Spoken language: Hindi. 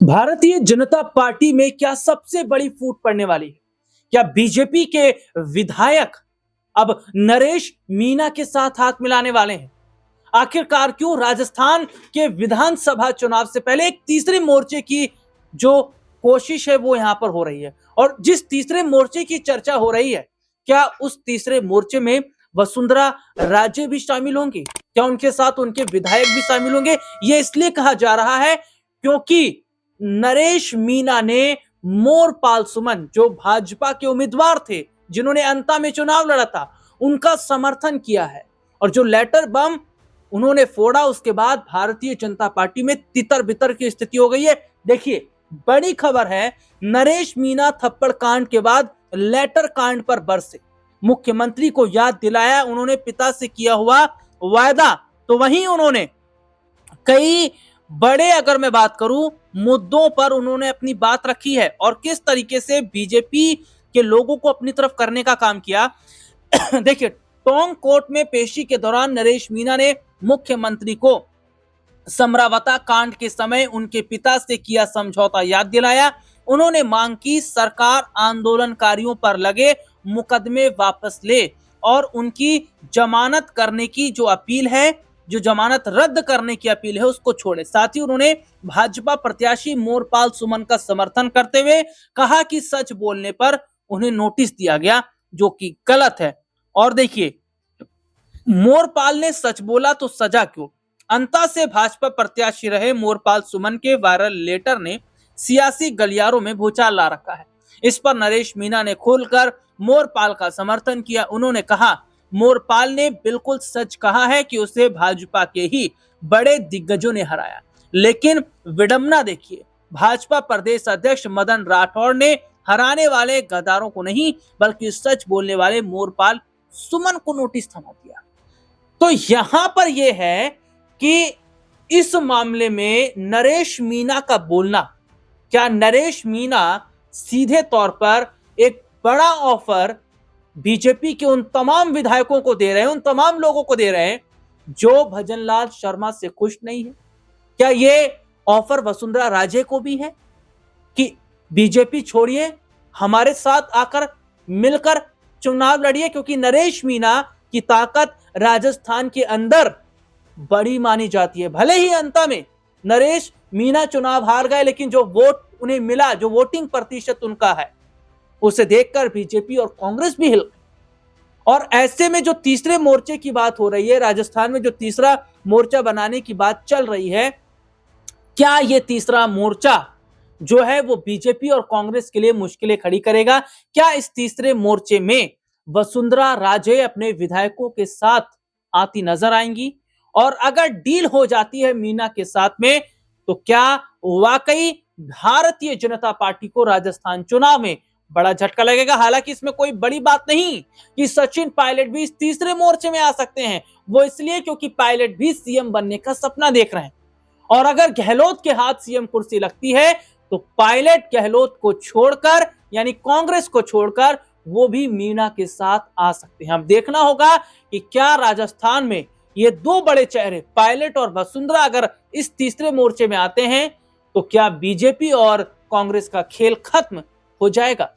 भारतीय जनता पार्टी में क्या सबसे बड़ी फूट पड़ने वाली है? क्या बीजेपी के विधायक अब नरेश मीणा के साथ हाथ मिलाने वाले हैं? आखिरकार क्यों राजस्थान के विधानसभा चुनाव से पहले एक तीसरे मोर्चे की जो कोशिश है वो यहां पर हो रही है, और जिस तीसरे मोर्चे की चर्चा हो रही है, क्या उस तीसरे मोर्चे में वसुंधरा राजे भी शामिल होंगी? क्या उनके साथ उनके विधायक भी शामिल होंगे? ये इसलिए कहा जा रहा है क्योंकि नरेश मीणा ने मोरपाल सुमन, जो भाजपा के उम्मीदवार थे, जिन्होंने अंता में चुनाव लड़ा था, उनका समर्थन किया है। और जो लेटर बम उन्होंने फोड़ा, उसके बाद भारतीय जनता पार्टी में तितर बितर की स्थिति हो गई है। देखिए, बड़ी खबर है, नरेश मीणा थप्पड़ कांड के बाद लेटर कांड पर बरसे, मुख्यमंत्री को याद दिलाया उन्होंने पिता से किया हुआ वायदा। तो वहीं उन्होंने कई बड़े, अगर मैं बात करूं, मुद्दों पर उन्होंने अपनी बात रखी है और किस तरीके से बीजेपी के लोगों को अपनी तरफ करने का काम किया। देखिए, टोंक कोर्ट में पेशी के दौरान नरेश मीणा ने मुख्यमंत्री को समरावता कांड के समय उनके पिता से किया समझौता याद दिलाया। उन्होंने मांग की सरकार आंदोलनकारियों पर लगे मुकदमे वापस ले और उनकी जमानत करने की जो अपील है, जो जमानत रद्द करने की अपील है, उसको छोड़े। साथ ही उन्होंने भाजपा प्रत्याशी मोरपाल सुमन का समर्थन करते हुए कहा कि सच बोलने पर उन्हें नोटिस दिया गया, जो कि गलत है। और देखिए, मोरपाल ने सच बोला तो सजा क्यों? अंता से भाजपा प्रत्याशी रहे मोरपाल सुमन के वायरल लेटर ने सियासी गलियारों में भूचाल ला रखा है। इस पर नरेश मीणा ने खुलकर मोरपाल का समर्थन किया। उन्होंने कहा, मोरपाल ने बिल्कुल सच कहा है कि उसे भाजपा के ही बड़े दिग्गजों ने हराया, लेकिन विडंबना देखिए, भाजपा प्रदेश अध्यक्ष मदन राठौड़ ने हराने वाले गद्दारों को नहीं, बल्कि सच बोलने वाले मोरपाल सुमन को नोटिस थमा दिया। तो यहां पर यह है कि इस मामले में नरेश मीणा का बोलना, क्या नरेश मीणा सीधे तौर पर एक बड़ा ऑफर बीजेपी के उन तमाम विधायकों को दे रहे हैं, उन तमाम लोगों को दे रहे हैं जो भजनलाल शर्मा से खुश नहीं है? क्या ये ऑफर वसुंधरा राजे को भी है कि बीजेपी छोड़िए, हमारे साथ आकर मिलकर चुनाव लड़िए? क्योंकि नरेश मीणा की ताकत राजस्थान के अंदर बड़ी मानी जाती है। भले ही अंत में नरेश मीणा चुनाव हार गए, लेकिन जो वोट उन्हें मिला, जो वोटिंग प्रतिशत उनका है, उसे देखकर बीजेपी और कांग्रेस भी हिल गई। और ऐसे में जो तीसरे मोर्चे की बात हो रही है, राजस्थान में जो तीसरा मोर्चा बनाने की बात चल रही है, क्या ये तीसरा मोर्चा जो है वो बीजेपी और कांग्रेस के लिए मुश्किलें खड़ी करेगा? क्या इस तीसरे मोर्चे में वसुंधरा राजे अपने विधायकों के साथ आती नजर आएंगी? और अगर डील हो जाती है मीणा के साथ में, तो क्या वाकई भारतीय जनता पार्टी को राजस्थान चुनाव में बड़ा झटका लगेगा? हालांकि इसमें कोई बड़ी बात नहीं कि सचिन पायलट भी इस तीसरे मोर्चे में आ सकते हैं। वो इसलिए क्योंकि पायलट भी सीएम बनने का सपना देख रहे हैं, और अगर गहलोत के हाथ सीएम कुर्सी लगती है तो पायलट गहलोत को छोड़कर, यानी कांग्रेस को छोड़कर, वो भी मीणा के साथ आ सकते हैं। अब देखना होगा कि क्या राजस्थान में ये दो बड़े चेहरे पायलट और वसुंधरा अगर इस तीसरे मोर्चे में आते हैं, तो क्या बीजेपी और कांग्रेस का खेल खत्म हो जाएगा?